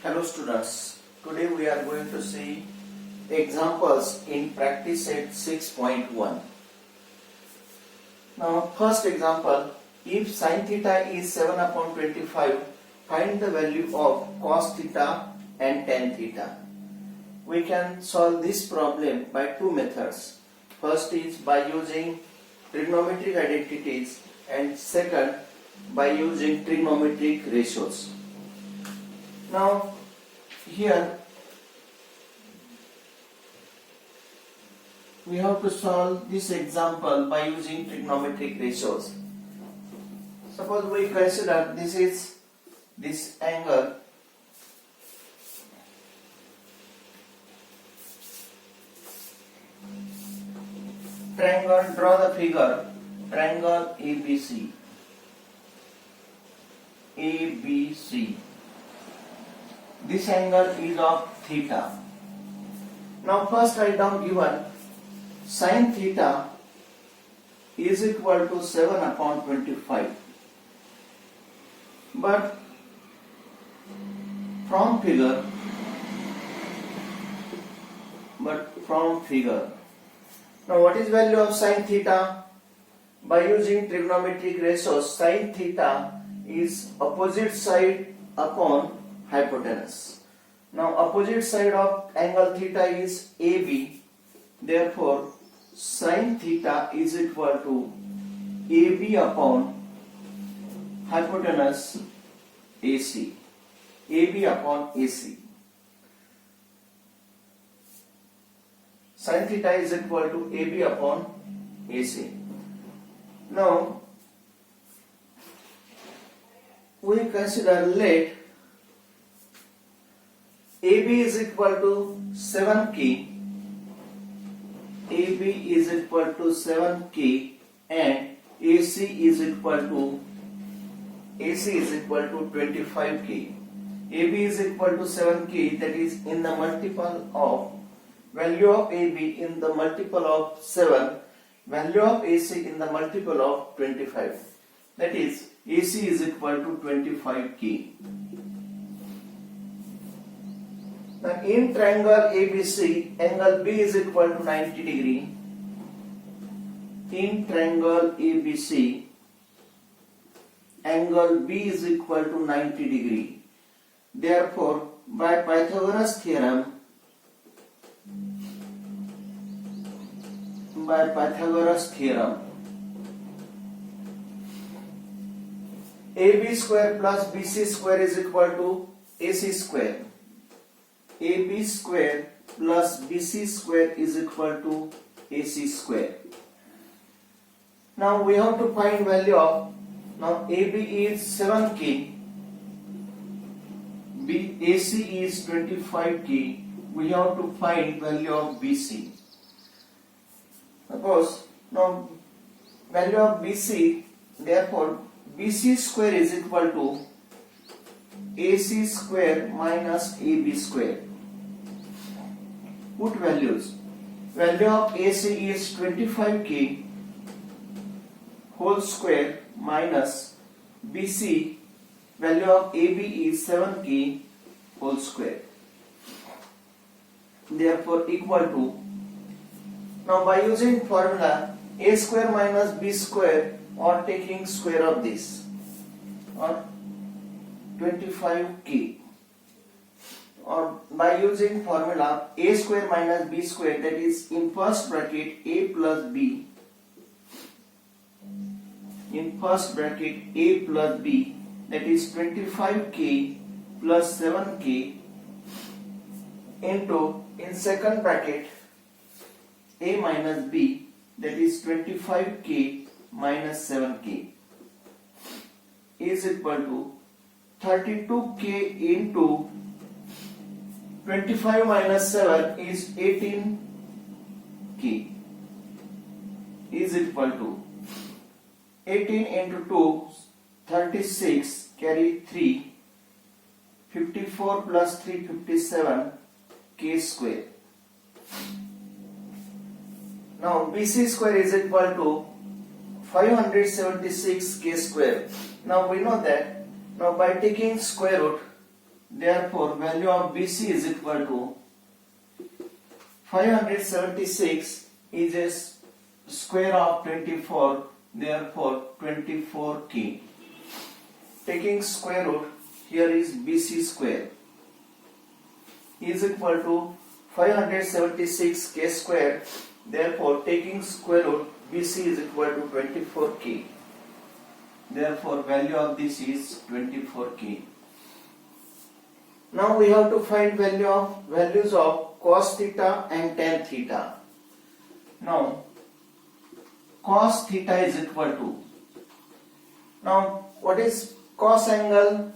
Hello students, today we are going to see examples in practice set 6.1. Now first example, if sin theta is 7 upon 25, find the value of cos theta and tan theta. We can solve this problem by two methods. First is by using trigonometric identities and second by using trigonometric ratios. Now here we have to solve this example by using trigonometric ratios. Suppose we consider this is this angle triangle. Draw the figure triangle ABC. This angle is of theta. Now first write down given sin theta is equal to 7 upon 25. But from figure, now what is value of sin theta? By using trigonometric ratios, sin theta is opposite side upon hypotenuse. Now opposite side of angle theta is AB. Therefore sin theta is equal to AB upon hypotenuse AC. AB upon AC. Sin theta is equal to AB upon AC. Now we consider let AB is equal to 7K. AB is equal to 7K and AC is equal to 25K. AB is equal to 7K, that is in the multiple of value of AB in the multiple of 7, value of AC in the multiple of 25. That is AC is equal to 25K. Now in triangle ABC, angle B is equal to 90 degree. In triangle ABC, angle B is equal to 90 degree. Therefore, by Pythagoras theorem, AB square plus BC square is equal to AC square. AB square plus BC square is equal to AC square. Now we have to find value of, now AB is 7K, AC is 25K, we have to find value of BC. Suppose, now value of BC, therefore BC square is equal to AC square minus AB square. Put values. Value of AC is 25K whole square minus BC, value of AB is 7K whole square. Therefore equal to, now by using formula A square minus B square or taking square of this, or 25K, or by using formula A square minus B square, that is in first bracket A plus B, in first bracket A plus B, that is 25K plus 7K into, in second bracket A minus B, that is 25K minus 7K is equal to 32K into 25 minus 7 is 18K is equal to 18 into 2, 36, carry 3, 54 plus 3, 57, K square. Now BC square is equal to 576 K square. Now we know that, now by taking square root, Therefore, value of BC is equal to 576 is a square of 24, therefore 24 k. Taking square root, here is BC square is equal to 576 k square, therefore taking square root, BC is equal to 24 k. Therefore value of this is 24 k. Now we have to find values of cos theta and tan theta. Now cos theta is equal to, now what is cos angle?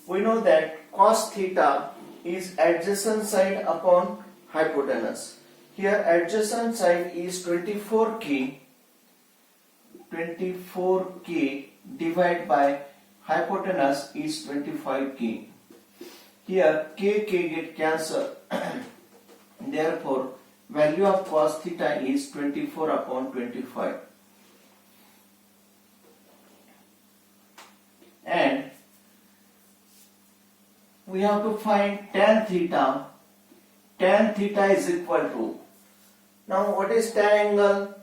We know that cos theta is adjacent side upon hypotenuse. Here adjacent side is 24k divided by hypotenuse is 25k. Here k get cancelled. Therefore value of cos theta is 24 upon 25. And we have to find tan theta. Tan theta is equal to, now what is tan angle?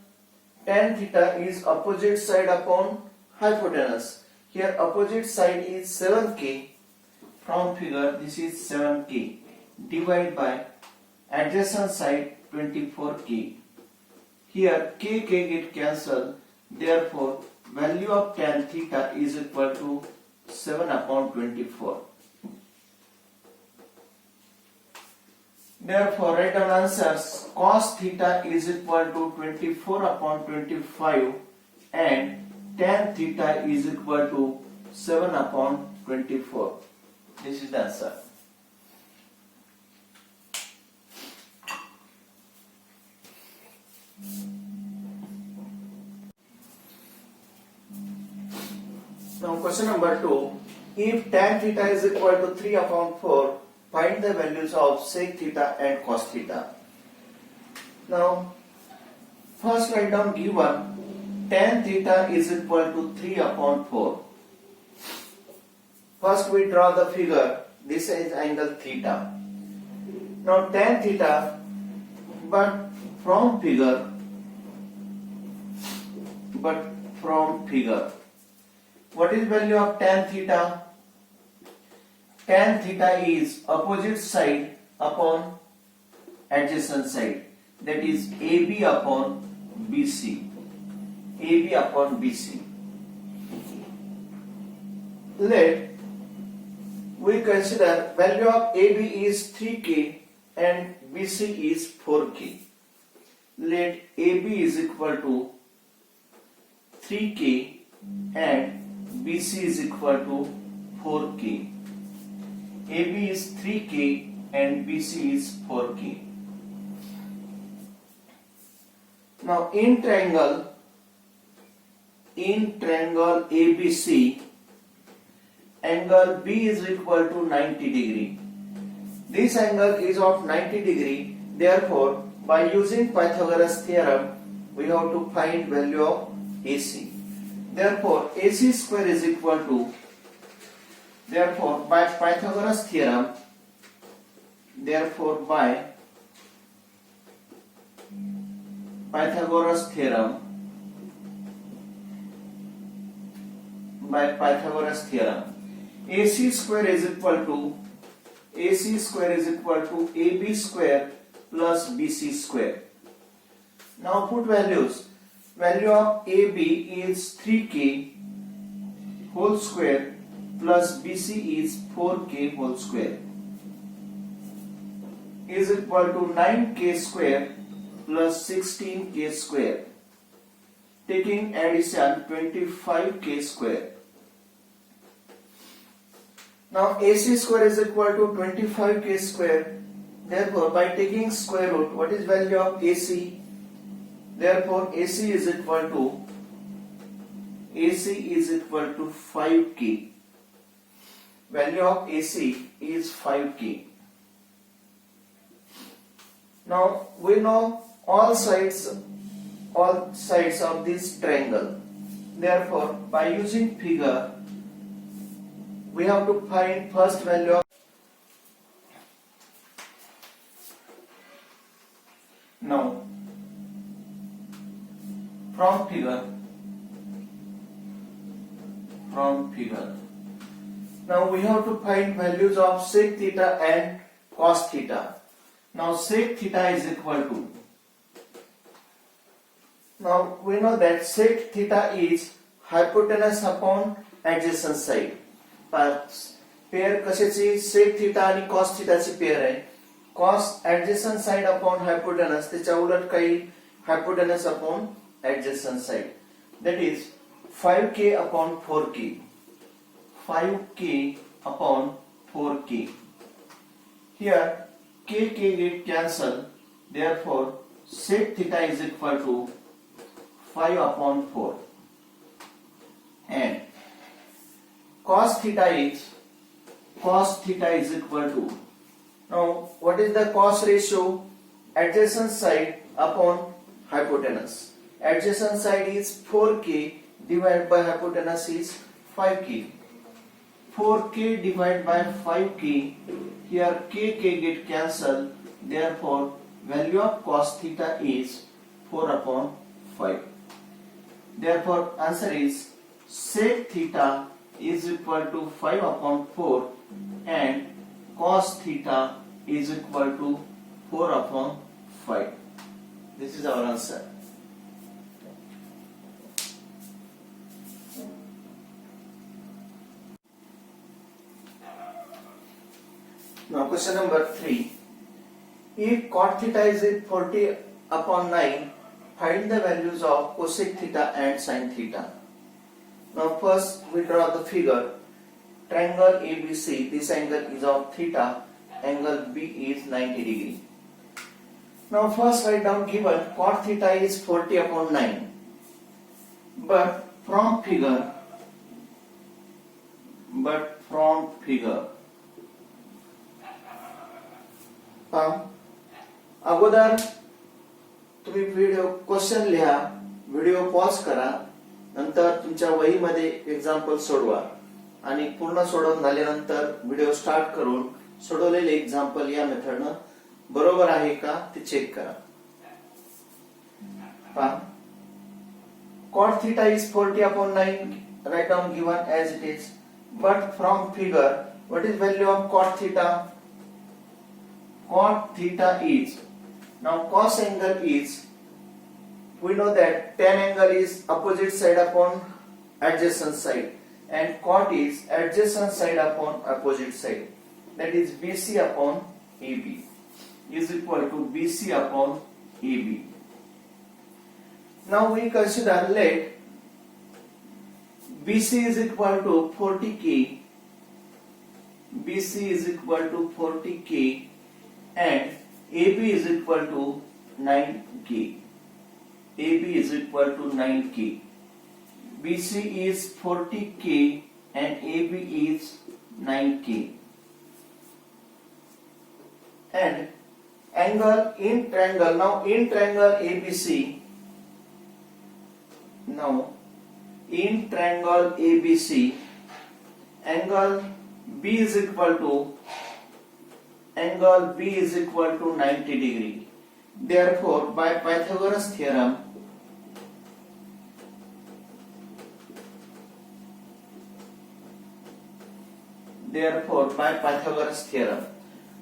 Tan theta is opposite side upon hypotenuse. Here opposite side is 7k. From figure this is 7k divided by adjacent side 24k. Here k get cancelled. Therefore value of tan theta is equal to 7 upon 24. Therefore write down answers. Cos theta is equal to 24 upon 25 and tan theta is equal to 7 upon 24. This is the answer. Now question number 2. If tan theta is equal to 3 upon 4, find the values of sec theta and cos theta. Now first write down given tan theta is equal to 3 upon 4. First we draw the figure. This is angle theta. Now tan theta, but from figure, what is value of tan theta? Tan theta is opposite side upon adjacent side, that is AB upon BC. AB upon BC. Let we consider value of AB is 3k and BC is 4k. Let AB is equal to 3k and BC is equal to 4k. AB is 3k and BC is 4k. Now in triangle ABC, angle B is equal to 90 degree. This angle is of 90 degree. Therefore, by using Pythagoras theorem, we have to find value of AC. Therefore, AC square is equal to, therefore by Pythagoras theorem, AC square is equal to AB square plus BC square. Now put values. Value of AB is 3k whole square plus BC is 4k whole square is equal to 9k square plus 16k square. Taking addition 25k square. Now AC square is equal to 25k square. Therefore by taking square root, what is value of AC? Therefore AC is equal to 5k. Value of AC is 5k. Now we know all sides of this triangle. Therefore by using figure, we have to find first value of. Now from figure, now we have to find values of sec theta and cos theta. Now sec theta is equal to, now we know that sec theta is hypotenuse upon adjacent side. Pair कशाची, sec theta आणि cos theta ची pair आहे. cos adjacent side upon hypotenuse, त्याच्या उलट काही hypotenuse upon adjacent side. That is 5k upon 4k. 5k upon 4k. Here k get cancelled. Therefore sec theta is equal to 5 upon 4. And cos theta is equal to, now what is the cos ratio? Adjacent side upon hypotenuse. Adjacent side is 4k divided by hypotenuse is 5k. 4k divided by 5k, here k get cancelled. Therefore value of cos theta is 4 upon 5. Therefore answer is sec theta is equal to 5 upon 4 and cos theta is equal to 4 upon 5. This is our answer. Now question number 3. If cot theta is 40 upon 9, find the values of cosec theta and sin theta. Now first we draw the figure. Triangle ABC, this angle is of theta, angle B is 90 degree. Now first write down given cot theta is 40 upon 9. But from figure, अगोदर तुम्ही video question लिहा, video pause करा, नंतर तुमच्या वहीमध्ये example सोडवा आणि पूर्ण सोडवून झाल्यानंतर व्हिडिओ स्टार्ट करून सोडवलेले एक्झाम्पल या मेथडनं बरोबर आहे का ते चेक करा. cot theta is 40 upon 9, write down given as it is. But from figure, what is value of cot theta? Cot theta is, now cos angle is, we know that tan angle is opposite side upon adjacent side and cot is adjacent side upon opposite side. That is BC upon AB is equal to BC upon AB. Now we consider, let BC is equal to 40k, BC is equal to 40k and AB is equal to 9k. AB is equal to 9k. BC is 40k and AB is 9k. And angle in triangle, now in triangle ABC, now in triangle ABC, angle B is equal to 90 degree. Therefore by Pythagoras theorem,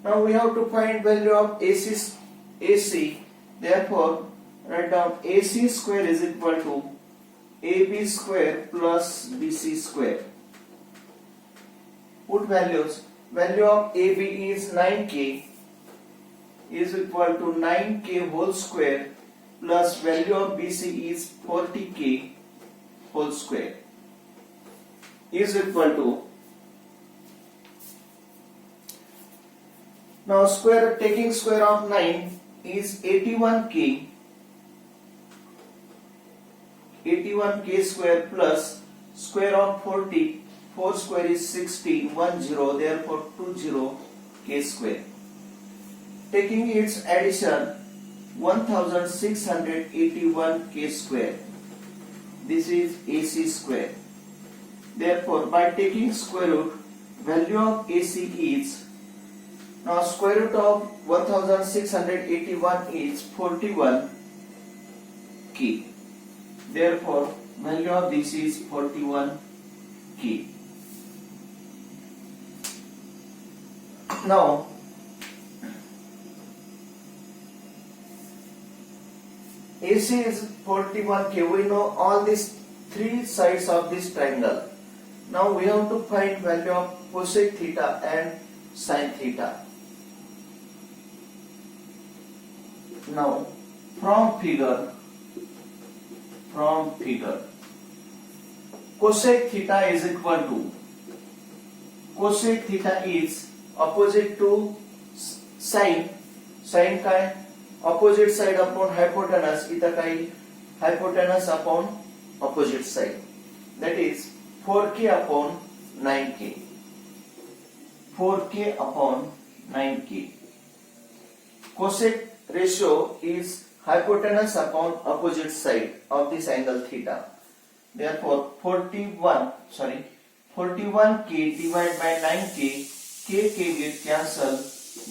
now we have to find value of AC. Therefore write down AC square is equal to AB square plus BC square. Put values. Value of AB is 9k is equal to 9k whole square plus value of BC is 40k whole square is equal to, now square, taking square of 9 is 81k square plus square of 40, 4 square is 16, 10, therefore 20k square. Taking its addition 1681k square. This is AC square. Therefore by taking square root value of AC is, now square root of 1681 is 41 k. Therefore, value of this is 41 k. Now, AC is 41 k. We know all these three sides of this triangle. Now we have to find value of cosec theta and sin theta. Now from figure cosec theta is equal to, cosec theta is opposite to sin. Sin काय, opposite side upon hypotenuse, इथं काय, hypotenuse upon opposite side, that is 4k upon 9k. 4k upon 9k. Cosec ratio is hypotenuse upon opposite side of this angle theta. Therefore 41k divided by 9k, k get cancelled.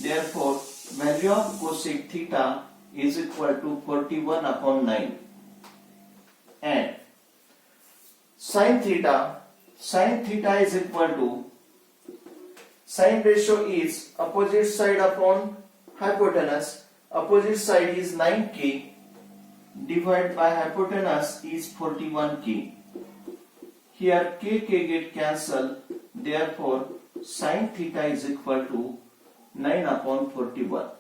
Therefore value of cosec theta is equal to 41 upon 9. And sin theta is equal to, sin ratio is opposite side upon hypotenuse. Opposite side is 9k divided by hypotenuse is 41k. Here k get cancelled. Therefore sin theta is equal to 9 upon 41.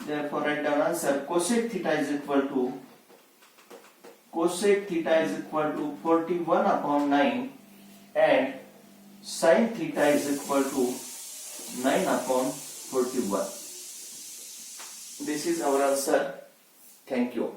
Therefore write down answer. Cosec theta is equal to 41 upon 9 and sin theta is equal to 9 upon 41. This is our answer. Thank you.